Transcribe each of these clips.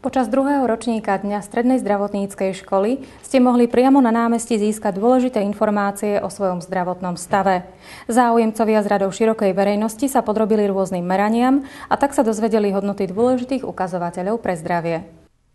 Počas druhého ročníka Dňa strednej zdravotníckej školy ste mohli priamo na námestí získať dôležité informácie o svojom zdravotnom stave. Záujemcovia z radov širokej verejnosti sa podrobili rôznym meraniam a tak sa dozvedeli hodnoty dôležitých ukazovateľov pre zdravie.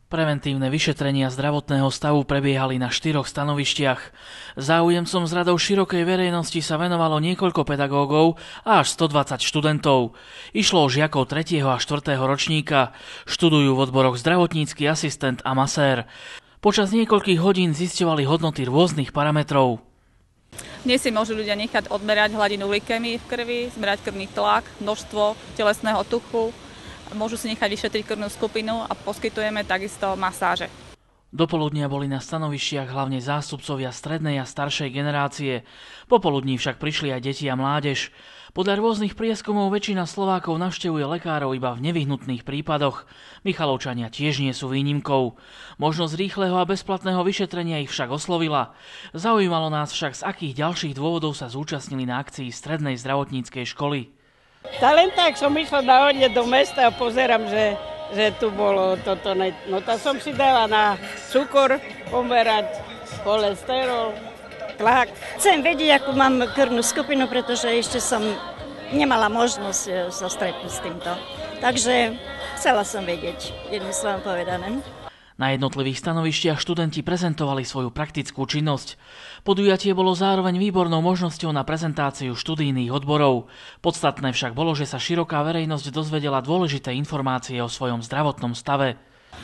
Preventívne vyšetrenia zdravotného stavu prebiehali na 4 stanovištiach. Záujemcom z radov širokej verejnosti sa venovalo niekoľko pedagógov a až 120 študentov. Išlo o žiakov 3. a 4. ročníka. Študujú v odboroch zdravotnícky asistent a masér. Počas niekoľkých hodín zisťovali hodnoty rôznych parametrov. Dnes si môžu ľudia nechať odmerať hladinu glykémie v krvi, zmerať krvný tlak, množstvo telesného tuku. Môžu si nechať vyšetriť krvnú skupinu a poskytujeme takisto masáže. Dopoludnia boli na stanovištiach hlavne zástupcovia strednej a staršej generácie. Popoludní však prišli aj deti a mládež. Podľa rôznych prieskumov väčšina Slovákov navštevuje lekárov iba v nevyhnutných prípadoch. Michalovčania tiež nie sú výnimkou. Možnosť rýchleho a bezplatného vyšetrenia ich však oslovila. Zaujímalo nás však, z akých ďalších dôvodov sa zúčastnili na akcii strednej zdravotníckej školy. Len tak som išla na hodne do mesta a pozerám, že tu bolo toto. No tak som si dala na cukor pomerať, cholesterol, tlak. Chcem vedieť, akú mám krvnú skupinu, pretože ešte som nemala možnosť sa stretnúť s týmto. Takže chcela som vedieť, jedným slovom povedané. Na jednotlivých stanovištiach študenti prezentovali svoju praktickú činnosť. Podujatie bolo zároveň výbornou možnosťou na prezentáciu študijných odborov. Podstatné však bolo, že sa široká verejnosť dozvedela dôležité informácie o svojom zdravotnom stave.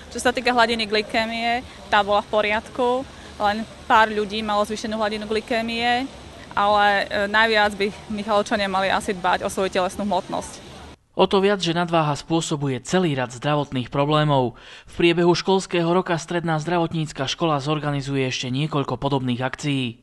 Čo sa týka hladiny glykémie, tá bola v poriadku, len pár ľudí malo zvýšenú hladinu glykémie, ale najviac by Michalovčania mali asi dbať o svoju telesnú hmotnosť. O to viac, že nadváha spôsobuje celý rad zdravotných problémov. V priebehu školského roka Stredná zdravotnícka škola zorganizuje ešte niekoľko podobných akcií.